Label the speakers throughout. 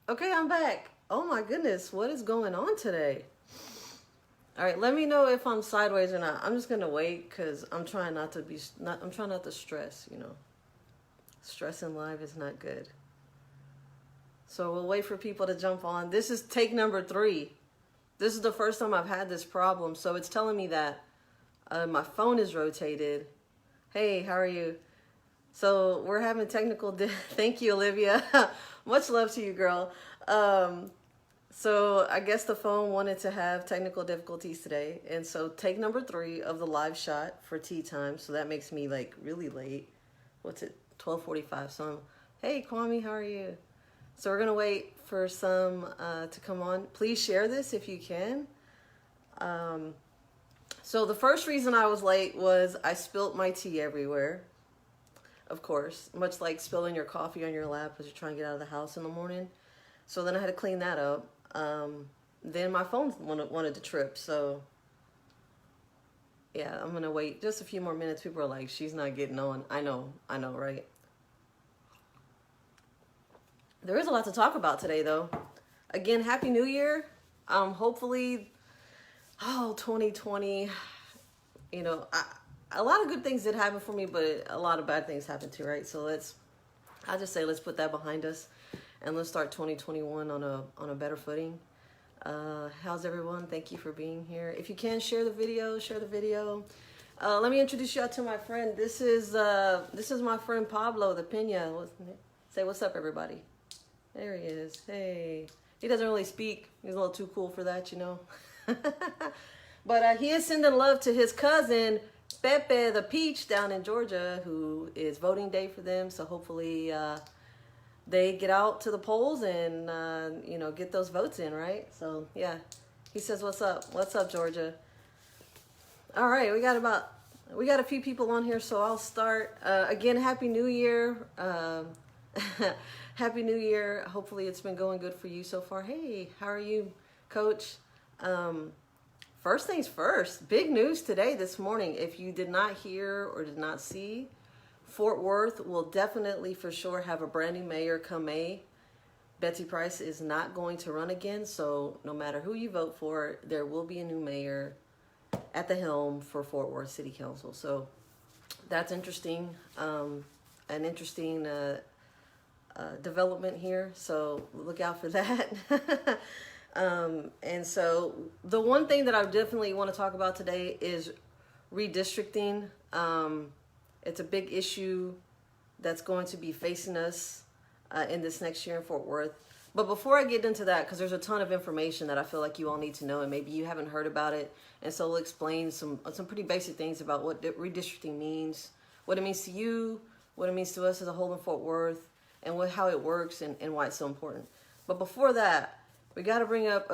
Speaker 1: Okay, I'm back. Oh my goodness, what is going on today? All right, let me know if I'm sideways or not. I'm just gonna wait because I'm trying not to be not. I'm trying not to stress. Stressing live is not good. So we'll wait for people to jump on. This is take number 3. This is the first time I've had this problem, so it's telling me that my phone is rotated. Hey, how are you? So we're having thank you, Olivia. Much love to you, girl. Um, So I guess the phone wanted to have technical difficulties today. And so take number 3 of the live shot for tea time. So that makes me like really late. What's it? 12:45. So hey Kwame, how are you? So we're gonna wait for some to come on. Please share this if you can. Um, so the first reason I was late was I spilt my tea everywhere. Of course, much like spilling your coffee on your lap as you're trying to get out of the house in the morning. So then I had to clean that up. Then my phone wanted to trip. So yeah, I'm gonna wait just a few more minutes. People are like, she's not getting on. I know, right? There is a lot to talk about today, though. Again, Happy New Year. Hopefully, 2020. A lot of good things did happen for me, but a lot of bad things happened too, right? So I just say let's put that behind us, and let's start 2021 on a better footing. How's everyone? Thank you for being here. If you can, share the video. Let me introduce you to my friend. This is my friend Pablo the Pena. Say what's up, everybody. There he is. Hey. He doesn't really speak. He's a little too cool for that, But he is sending love to his cousin, Pepe the Peach, down in Georgia, who is voting day for them. So hopefully they get out to the polls and, get those votes in, right? So, yeah. He says, what's up? What's up, Georgia? All right, we got a few people on here, so I'll start. Again, Happy New Year. Happy New Year. Hopefully it's been going good for you so far. Hey, how are you, Coach? First things first, big news today, this morning. If you did not hear or did not see, Fort Worth will definitely for sure have a brand new mayor come May. Betsy Price is not going to run again, so no matter who you vote for, there will be a new mayor at the helm for Fort Worth City Council. So that's interesting, an interesting development here. So look out for that. And so the one thing that I definitely want to talk about today is redistricting. It's a big issue that's going to be facing us in this next year in Fort Worth. But before I get into that, because there's a ton of information that I feel like you all need to know, and maybe you haven't heard about it, and so we'll explain some pretty basic things about what redistricting means, what it means to you, what it means to us as a whole in Fort Worth, and how it works and why it's so important. But before that, we got to bring up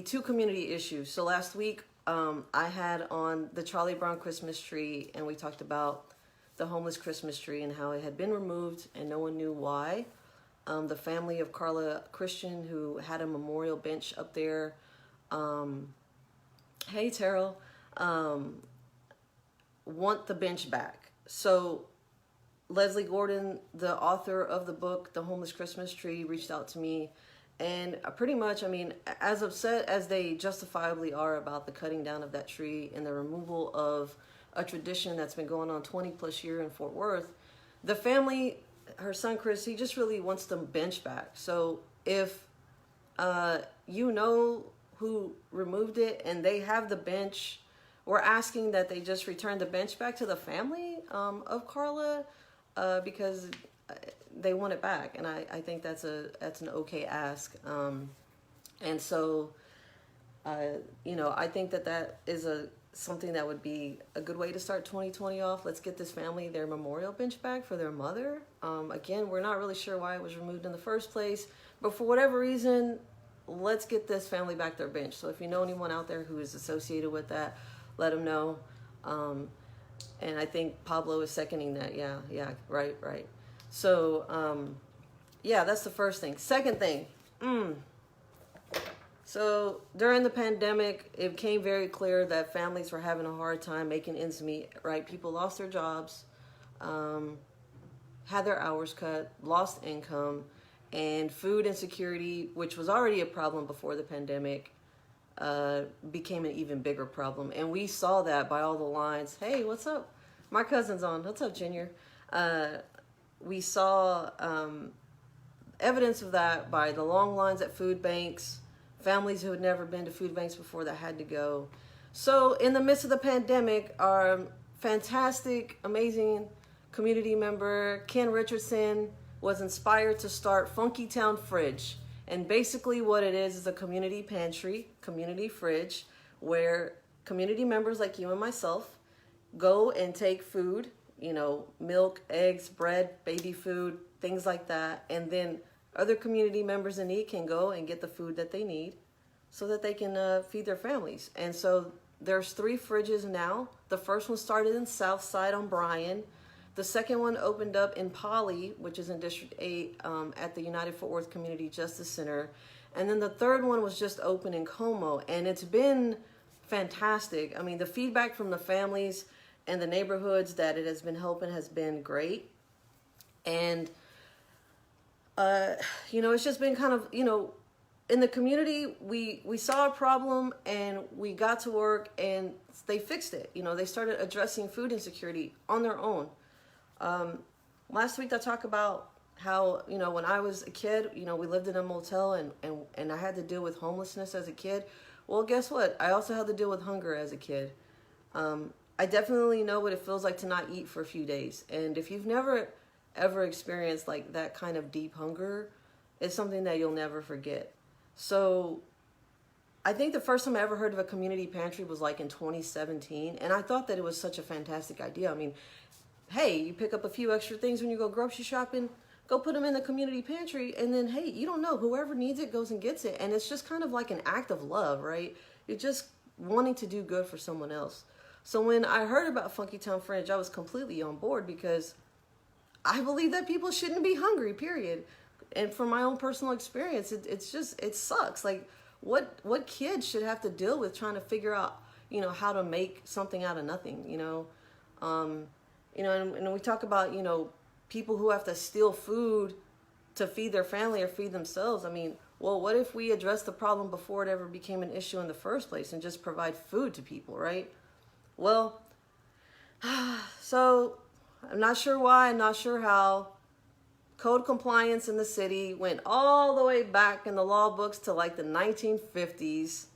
Speaker 1: two community issues. So last week, I had on the Charlie Brown Christmas tree, and we talked about the homeless Christmas tree and how it had been removed, and no one knew why. The family of Carla Christian, who had a memorial bench up there. Hey, Terrell. Want the bench back. So Leslie Gordon, the author of the book, The Homeless Christmas Tree, reached out to me. And pretty much, as upset as they justifiably are about the cutting down of that tree and the removal of a tradition that's been going on 20 plus years in Fort Worth, the family, her son Chris, he just really wants the bench back. So if you know who removed it and they have the bench, we're asking that they just return the bench back to the family of Carla because they want it back. And I think that's an okay ask. And so, I think that is something that would be a good way to start 2020 off. Let's get this family their memorial bench back for their mother. Again, we're not really sure why it was removed in the first place, but for whatever reason, let's get this family back their bench. So if you know anyone out there who is associated with that, let them know. And I think Pablo is seconding that. Yeah, right. So, that's the first thing. Second thing, so during the pandemic, it became very clear that families were having a hard time making ends meet, right? People lost their jobs, had their hours cut, lost income, and food insecurity, which was already a problem before the pandemic, became an even bigger problem. And we saw that by all the lines. Hey, what's up? My cousin's on. What's up, Junior? We saw evidence of that by the long lines at food banks, families who had never been to food banks before that had to go. So in the midst of the pandemic, our fantastic, amazing community member, Ken Richardson, was inspired to start Funky Town Fridge. And basically what it is a community pantry, community fridge, where community members like you and myself go and take food, you know, milk, eggs, bread, baby food, things like that. And then other community members in need can go and get the food that they need so that they can feed their families. And so there's 3 fridges now. The first one started in Southside on Bryan. The second one opened up in Poly, which is in District 8 at the United Fort Worth Community Justice Center. And then the third one was just open in Como. And it's been fantastic. I mean, the feedback from the families and the neighborhoods that it has been helping has been great. And, you know, it's just been kind of, you know, in the community, we saw a problem and we got to work and they fixed it. You know, they started addressing food insecurity on their own. Last week I talked about how, you know, when I was a kid, you know, we lived in a motel and I had to deal with homelessness as a kid. Well, guess what? I also had to deal with hunger as a kid. I definitely know what it feels like to not eat for a few days. And if you've never ever experienced like that kind of deep hunger, it's something that you'll never forget. So I think the first time I ever heard of a community pantry was like in 2017. And I thought that it was such a fantastic idea. I mean, hey, you pick up a few extra things when you go grocery shopping, go put them in the community pantry, and then, hey, you don't know, whoever needs it goes and gets it. And it's just kind of like an act of love, right? You're just wanting to do good for someone else. So when I heard about Funky Town Fridge, I was completely on board because I believe that people shouldn't be hungry, period. And from my own personal experience, it sucks. Like, what kids should have to deal with trying to figure out, you know, how to make something out of nothing, you know? You know, and we talk about, you know, people who have to steal food to feed their family or feed themselves. I mean, well, what if we address the problem before it ever became an issue in the first place and just provide food to people, right? Well, so I'm not sure why, I'm not sure how. Code compliance in the city went all the way back in the law books to like the 1950s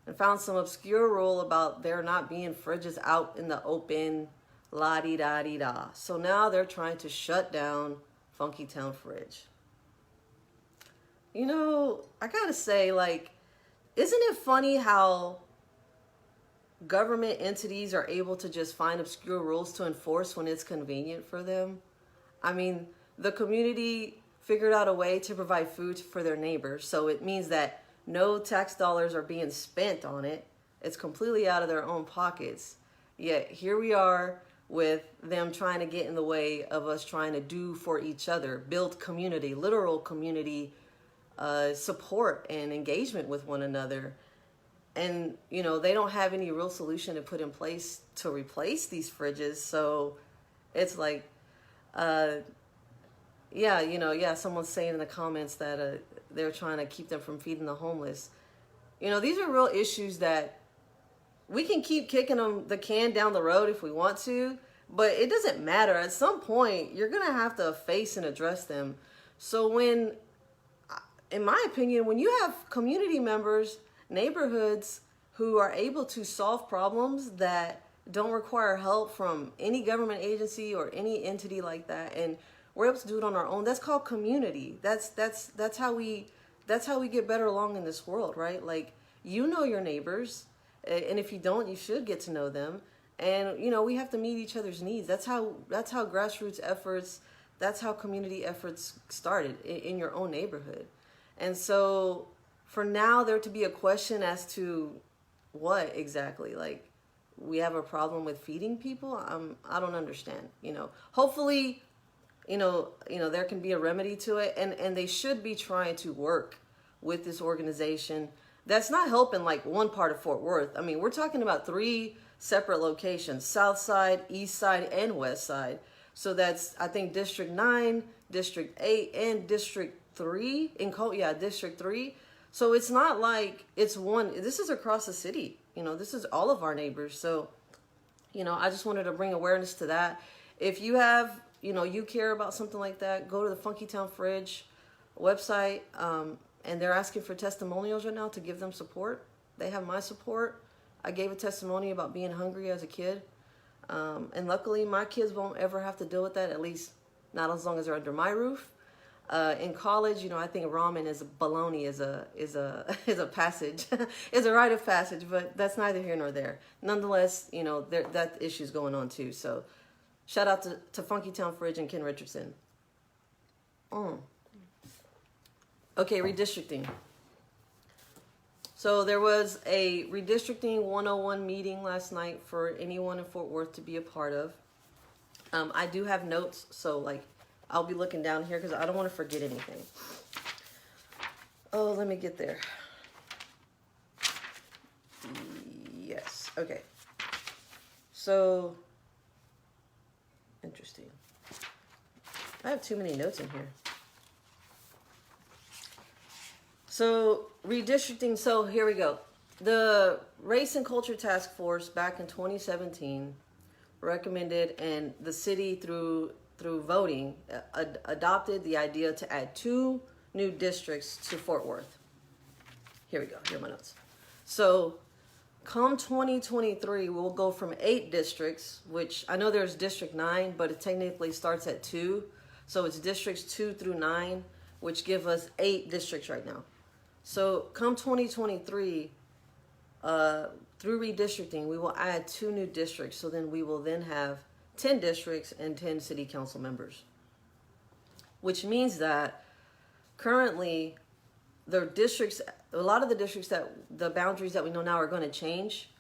Speaker 1: and found some obscure rule about there not being fridges out in the open. La-di-da-di-da. So now they're trying to shut down Funky Town Fridge. You know, I gotta say, like, isn't it funny how government entities are able to just find obscure rules to enforce when it's convenient for them? I mean, the community figured out a way to provide food for their neighbors, so it means that no tax dollars are being spent on it. It's completely out of their own pockets. Yet here we are with them trying to get in the way of us trying to do for each other, build community, literal community support and engagement with one another. And, you know, they don't have any real solution to put in place to replace these fridges. So it's like, yeah, you know, yeah, someone's saying in the comments that they're trying to keep them from feeding the homeless. You know, these are real issues that we can keep kicking the can down the road if we want to, but it doesn't matter. At some point, you're going to have to face and address them. So when, in my opinion, when you have community members, neighborhoods who are able to solve problems that don't require help from any government agency or any entity like that, and we're able to do it on our own, that's called community. That's how we get better along in this world, right? Like, you know your neighbors. And if you don't, you should get to know them. And, you know, we have to meet each other's needs. That's how grassroots efforts, that's how community efforts started in your own neighborhood. And so for now, there to be a question as to what exactly, like, we have a problem with feeding people. I don't understand, you know, hopefully, you know, there can be a remedy to it. And they should be trying to work with this organization that's not helping like one part of Fort Worth. I mean, we're talking about 3 separate locations, South Side, East Side, and West Side. So that's, I think, District 9, District 8, and District 3 in District 3. So it's not like it's one. This is across the city. This is all of our neighbors. So, I just wanted to bring awareness to that. If you have, you care about something like that, go to the Funky Town Fridge website, and they're asking for testimonials right now to give them support. They have my support. I gave a testimony about being hungry as a kid. And luckily my kids won't ever have to deal with that, at least not as long as they're under my roof. In college, I think ramen is baloney is a passage, is a rite of passage, but that's neither here nor there. Nonetheless, that issue's going on too. So shout out to Funky Town Fridge and Ken Richardson. Okay, redistricting. So there was a redistricting 101 meeting last night for anyone in Fort Worth to be a part of. I do have notes, so I'll be looking down here because I don't want to forget anything. Oh, let me get there. Yes, okay. So, interesting. I have too many notes in here. So, redistricting, so here we go. The Race and Culture Task Force back in 2017 recommended, and the city through voting adopted the idea to add 2 new districts to Fort Worth. Here we go, here are my notes. So, come 2023, we'll go from 8 districts, which I know there's District 9, but it technically starts at 2. So it's districts 2 through 9, which give us 8 districts right now. So come 2023, through redistricting, we will add 2 new districts. So then we will then have 10 districts and 10 city council members. Which means that currently the districts, a lot of the districts that the boundaries that we know now are going to change,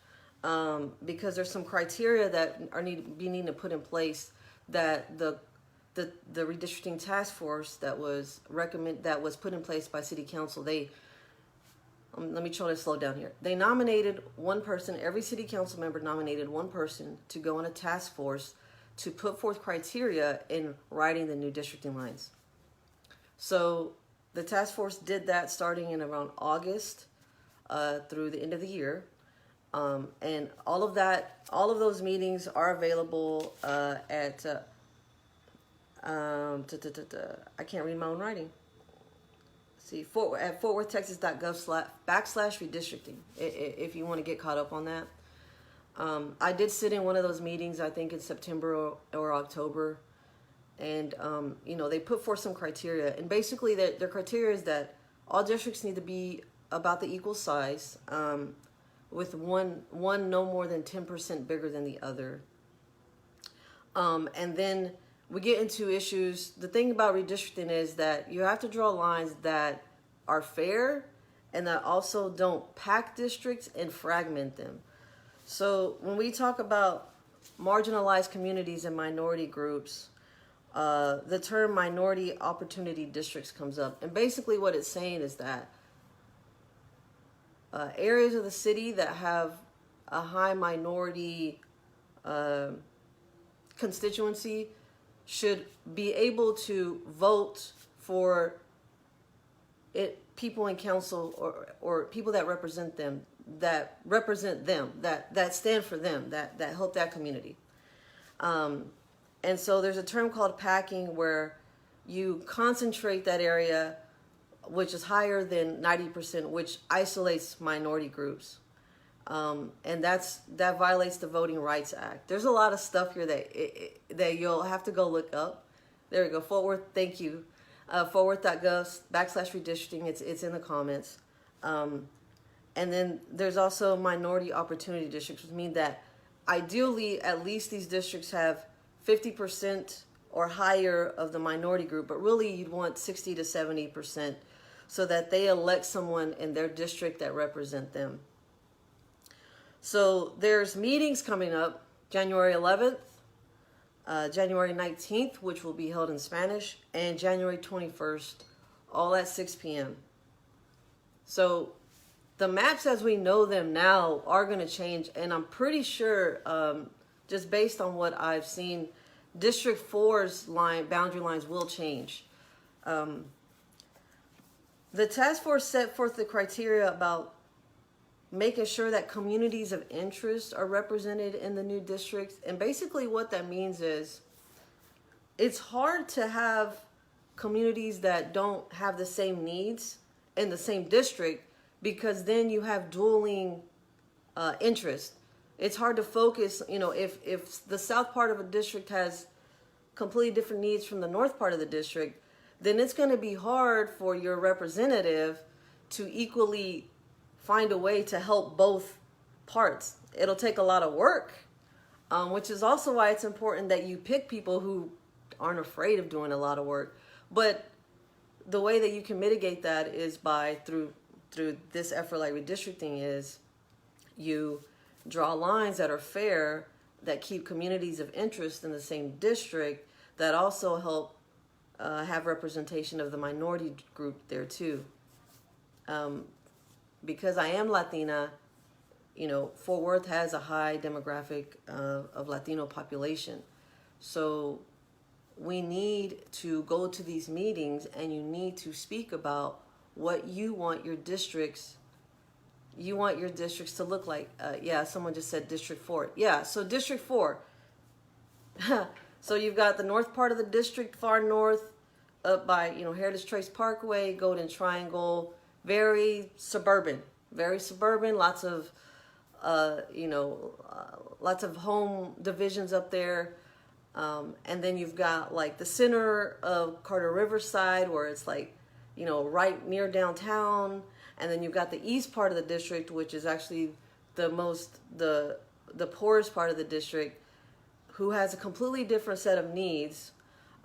Speaker 1: because there's some criteria that are needing to put in place that the redistricting task force that was put in place by city council, let me try to slow down here. They nominated one person, every city council member nominated one person to go on a task force to put forth criteria in writing the new districting lines. So the task force did that starting in around August through the end of the year. And all of those meetings are available at, I can't read my own writing. See, at fortworthtexas.gov/redistricting, if you want to get caught up on that. I did sit in one of those meetings, I think in September or October, and they put forth some criteria, and basically their criteria is that all districts need to be about the equal size, with one no more than 10% bigger than the other. And then we get into issues. The thing about redistricting is that you have to draw lines that are fair and that also don't pack districts and fragment them. So when we talk about marginalized communities and minority groups, the term minority opportunity districts comes up. And basically what it's saying is that areas of the city that have a high minority constituency should be able to vote for people in council or people that represent them, that stand for them, that help that community. And so there's a term called packing, where you concentrate that area which is higher than 90%, which isolates minority groups. And that violates the Voting Rights Act. There's a lot of stuff here that you'll have to go look up. There we go. Fort Worth, thank you. fortworth.gov/redistricting. It's in the comments. And then there's also minority opportunity districts, which mean that ideally at least these districts have 50% or higher of the minority group, but really you'd want 60 to 70% so that they elect someone in their district that represent them. So there's meetings coming up, January 11th, January 19th, which will be held in Spanish, and January 21st, all at 6 p.m. So the maps as we know them now are going to change, and I'm pretty sure, just based on what I've seen, District 4's boundary lines will change. The task force set forth the criteria about making sure that communities of interest are represented in the new districts. And basically what that means is it's hard to have communities that don't have the same needs in the same district, because then you have dueling interest. It's hard to focus, if the south part of a district has completely different needs from the north part of the district, then it's going to be hard for your representative to equally find a way to help both parts. It'll take a lot of work, which is also why it's important that you pick people who aren't afraid of doing a lot of work. But the way that you can mitigate that is by through this effort like redistricting is you draw lines that are fair, that keep communities of interest in the same district, that also help have representation of the minority group there too. Because I am Latina, Fort Worth has a high demographic of Latino population. So we need to go to these meetings and you need to speak about what you want your districts to look like. Yeah, someone just said District 4. Yeah, so District 4. So you've got the north part of the district, far north, up by, Heritage Trace Parkway, Golden Triangle, very suburban, lots of, lots of home divisions up there. And then you've got like the center of Carter Riverside, where it's like, right near downtown. And then you've got the east part of the district, which is actually the poorest part of the district, who has a completely different set of needs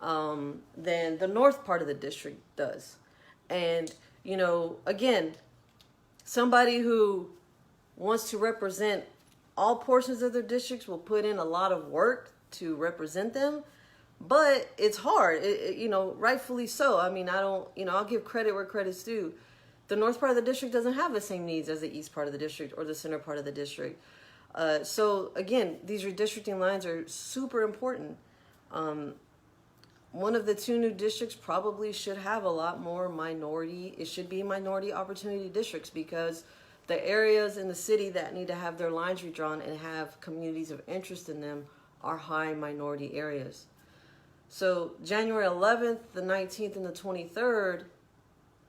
Speaker 1: than the north part of the district does. And, again, somebody who wants to represent all portions of their districts will put in a lot of work to represent them, but it's hard, rightfully so. I mean, I'll give credit where credit's due. The north part of the district doesn't have the same needs as the east part of the district or the center part of the district. So again, these redistricting lines are super important. One of the two new districts probably should have a lot more it should be minority opportunity districts, because the areas in the city that need to have their lines redrawn and have communities of interest in them are high minority areas. So January 11th, the 19th, and the 23rd,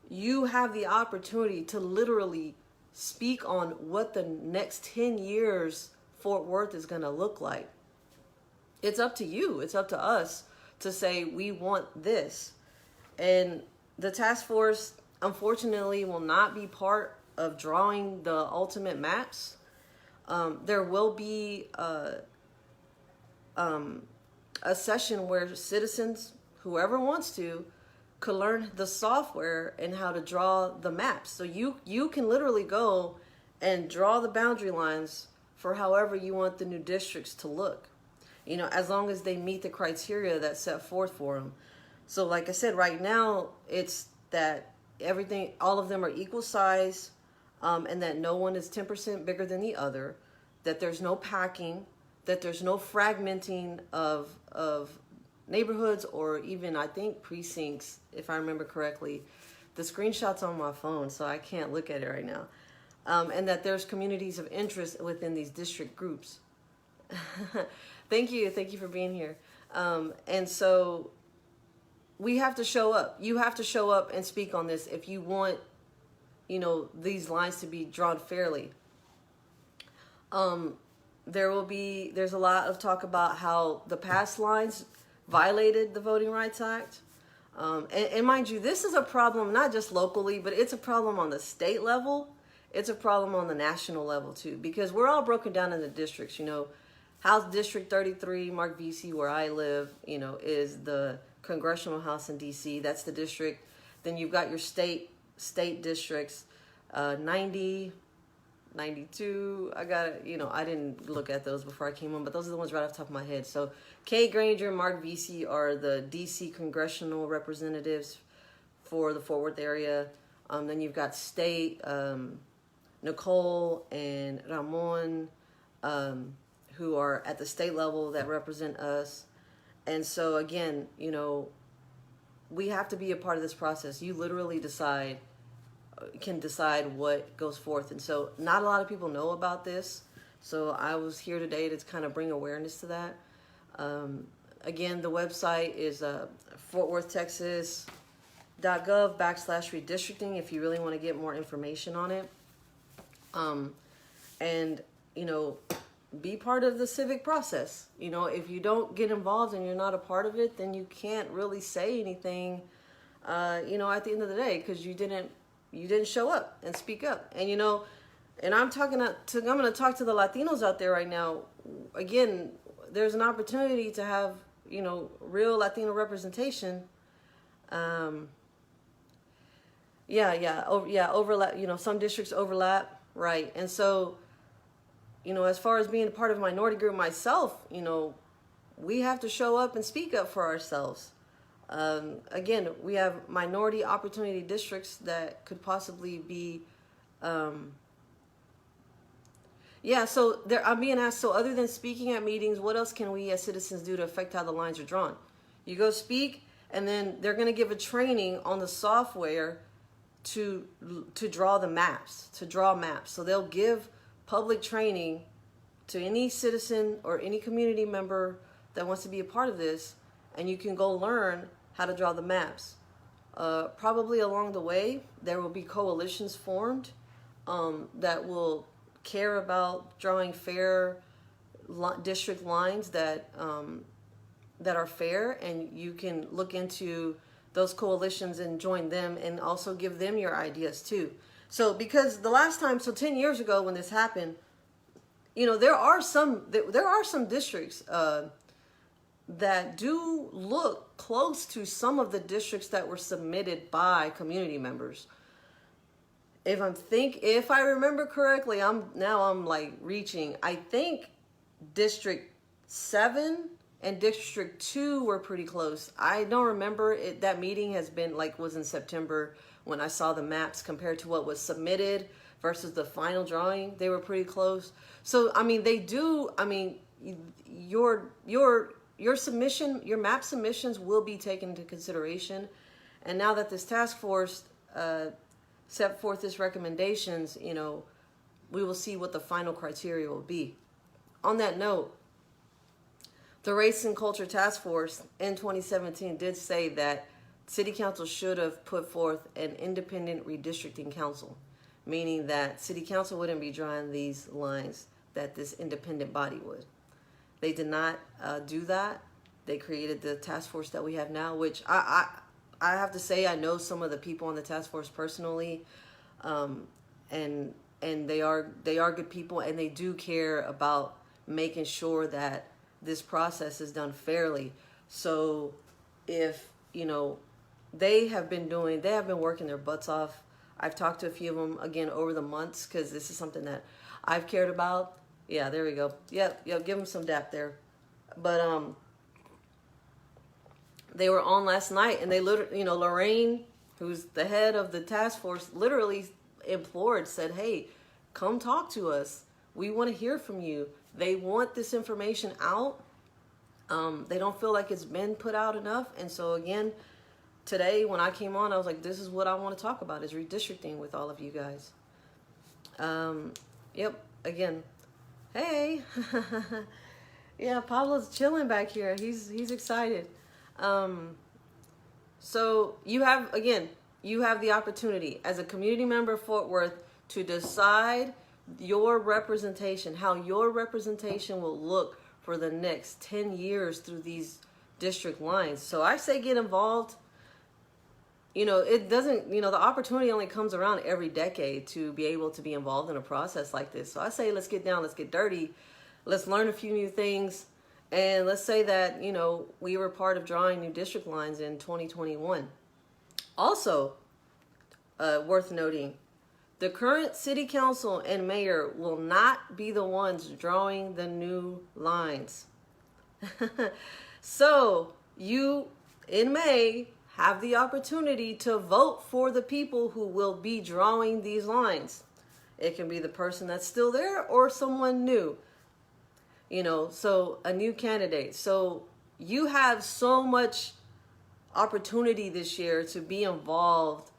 Speaker 1: you have the opportunity to literally speak on what the next 10 years Fort Worth is going to look like. It's up to you. It's up to us to say we want this. And the task force, unfortunately, will not be part of drawing the ultimate maps. There will be a session where citizens, whoever wants to, could learn the software and how to draw the maps. So you can literally go and draw the boundary lines for however you want the new districts to look, as long as they meet the criteria that's set forth for them. So like I said, right now it's that all of them are equal size, and that no one is 10% bigger than the other, that there's no packing, that there's no fragmenting of neighborhoods or even, I think, precincts, if I remember correctly. The screenshot's on my phone, so I can't look at it right now. And that there's communities of interest within these district groups. Thank you for being here. And so we have to show up. You have to show up and speak on this if you want, these lines to be drawn fairly. There's a lot of talk about how the past lines violated the Voting Rights Act. And mind you, this is a problem not just locally, but it's a problem on the state level. It's a problem on the national level too, because we're all broken down into districts. House District 33, Mark Vesey, where I live, is the congressional house in DC. That's the district. Then you've got your state districts, 90, 92. I didn't look at those before I came on, but those are the ones right off the top of my head. So Kay Granger, Mark Vesey are the DC congressional representatives for the Fort Worth area. Then you've got state, Nicole and Ramon, who are at the state level that represent us. And so again, we have to be a part of this process. You literally decide can decide what goes forth. And so not a lot of people know about this. So I was here today to kind of bring awareness to that. Again, the website is fortworthtexas.gov/redistricting if you really want to get more information on it. And, you know, be part of the civic process. You know, if you don't get involved and you're not a part of it, then you can't really say anything, you know, at the end of the day, because you didn't show up and speak up. And, you know, and I'm going to talk to the Latinos out there right now. Again, there's an opportunity to have, you know, real Latino representation. Overlap, you know, some districts overlap, right? And so, you know, as far as being a part of a minority group myself, you know, we have to show up and speak up for ourselves. Again, we have minority opportunity districts that could possibly be, so I'm being asked, so other than speaking at meetings, what else can we as citizens do to affect how the lines are drawn? You go speak, and then they're going to give a training on the software to draw the maps, to draw maps. So they'll give public training to any citizen or any community member that wants to be a part of this, and you can go learn how to draw the maps. Probably along the way, there will be coalitions formed that will care about drawing fair district lines that are fair, and you can look into those coalitions and join them and also give them your ideas too. So because the last time, 10 years ago when this happened, you know, there are some districts that do look close to some of the districts that were submitted by community members. If I remember correctly, I'm like reaching, I think District 7 and District 2 were pretty close. I don't remember it. That meeting was in September when I saw the maps compared to what was submitted versus the final drawing. They were pretty close. So, I mean, your submission, your map submissions will be taken into consideration. And now that this task force set forth its recommendations, you know, we will see what the final criteria will be. On that note, the Race and Culture Task Force in 2017 did say that City Council should have put forth an independent redistricting council, meaning that City Council wouldn't be drawing these lines, that this independent body would. They did not do that. They created the task force that we have now, which I have to say, I know some of the people on the task force personally, and they are good people, and they do care about making sure that this process is done fairly. So if, you know, they have been working their butts off. I've talked to a few of them again over the months, because this is something that I've cared about. Yeah, there we go. Yep, give them some dap there. But they were on last night, and they literally, you know, Lorraine, who's the head of the task force, literally said, hey, come talk to us. We want to hear from you. They want this information out. They don't feel like it's been put out enough. And so again, today when I came on, I was like, this is what I want to talk about, is redistricting with all of you guys. Yep, again, hey. Yeah, Pablo's chilling back here. He's excited. So you have the opportunity as a community member of Fort Worth to decide your representation, how your representation will look for the next 10 years through these district lines. So I say get involved. You know, it doesn't, you know, the opportunity only comes around every decade to be able to be involved in a process like this. So I say let's get down, let's get dirty, let's learn a few new things, and let's say that, you know, we were part of drawing new district lines in 2021. Also, worth noting, the current city council and mayor will not be the ones drawing the new lines. So you, in May, have the opportunity to vote for the people who will be drawing these lines. It can be the person that's still there or someone new. You know, so a new candidate. So you have so much opportunity this year to be involved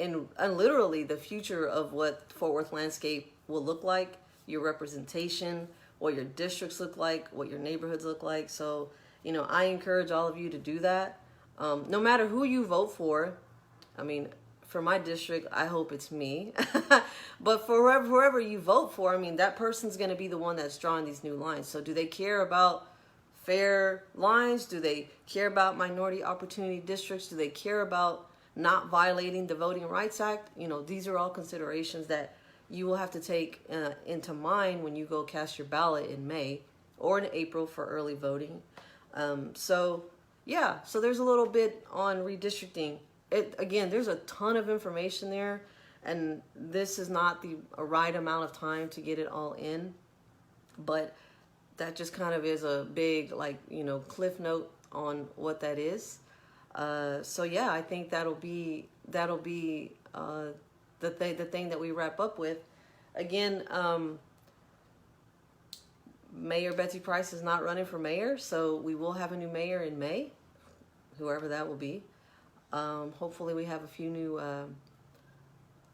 Speaker 1: and literally the future of what Fort Worth landscape will look like, your representation, what your districts look like, what your neighborhoods look like. So, you know, I encourage all of you to do that. No matter who you vote for, I mean, for my district, I hope it's me. But for whoever you vote for, I mean, that person's going to be the one that's drawing these new lines. So do they care about fair lines? Do they care about minority opportunity districts? Do they care about not violating the Voting Rights Act? You know, these are all considerations that you will have to take into mind when you go cast your ballot in May or in April for early voting. So yeah, so there's a little bit on redistricting. Again, there's a ton of information there, and this is not the right amount of time to get it all in, but that just kind of is a big, like, you know, cliff note on what that is. So yeah, I think that'll be the thing that we wrap up with. Again, Mayor Betsy Price is not running for mayor, so we will have a new mayor in May, whoever that will be. Hopefully we have a few new,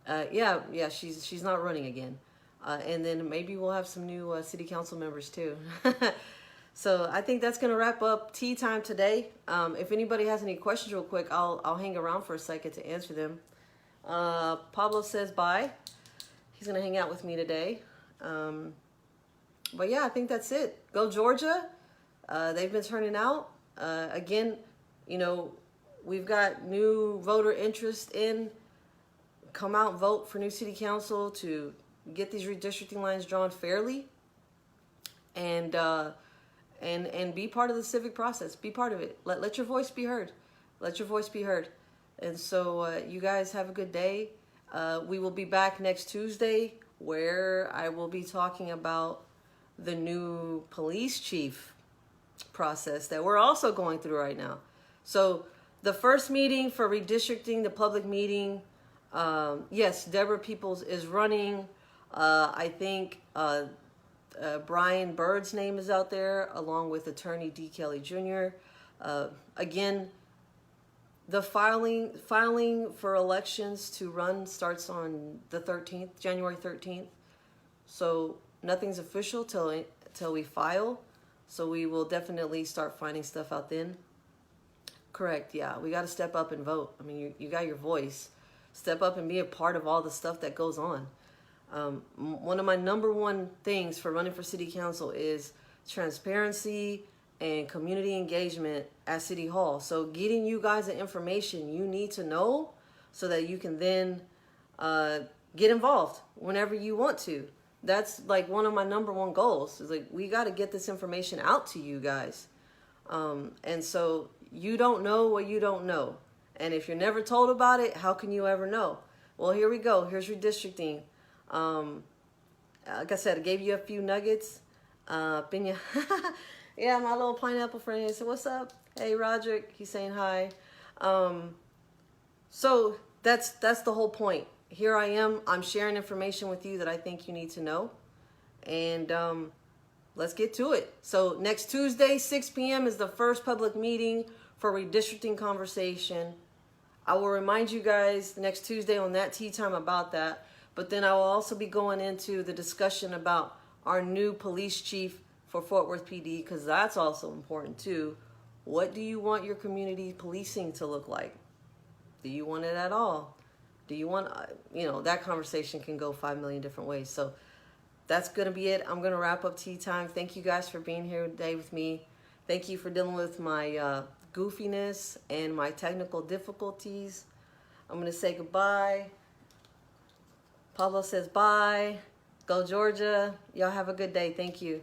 Speaker 1: yeah, she's not running again. And then maybe we'll have some new city council members too. So I think that's going to wrap up tea time today. If anybody has any questions real quick, I'll hang around for a second to answer them. Pablo says bye. He's going to hang out with me today. But yeah, I think that's it. Go Georgia. They've been turning out. Again, you know, we've got new voter interest in. Come out, vote for new city council to get these redistricting lines drawn fairly. And be part of the civic process. Be part of it. Let your voice be heard. Let your voice be heard. And so you guys have a good day. We will be back next Tuesday, where I will be talking about the new police chief process that we're also going through right now. So the first meeting for redistricting, the public meeting, yes, Deborah Peoples is running. I think Brian Bird's name is out there, along with attorney D. Kelly Jr. Again, the filing for elections to run starts on the 13th, January 13th. So nothing's official till we file. So we will definitely start finding stuff out then. Correct, yeah. We got to step up and vote. I mean, you got your voice. Step up and be a part of all the stuff that goes on. One of my number one things for running for city council is transparency and community engagement at City Hall. So getting you guys the information you need to know so that you can then get involved whenever you want to. That's like one of my number one goals. Is like, we got to get this information out to you guys. And so you don't know what you don't know. And if you're never told about it, how can you ever know? Well, here we go. Here's redistricting. Like I said, I gave you a few nuggets. Pina. Yeah, my little pineapple friend said, what's up? Hey, Roderick. He's saying hi. So that's the whole point. Here I am. I'm sharing information with you that I think you need to know. And let's get to it. So next Tuesday, 6 p.m. is the first public meeting for redistricting conversation. I will remind you guys next Tuesday on that tea time about that. But then I will also be going into the discussion about our new police chief for Fort Worth PD, because that's also important too. What do you want your community policing to look like? Do you want it at all? Do you want, that conversation can go 5 million different ways. So that's going to be it. I'm going to wrap up tea time. Thank you guys for being here today with me. Thank you for dealing with my goofiness and my technical difficulties. I'm going to say goodbye. Pablo says bye. Go Georgia. Y'all have a good day. Thank you.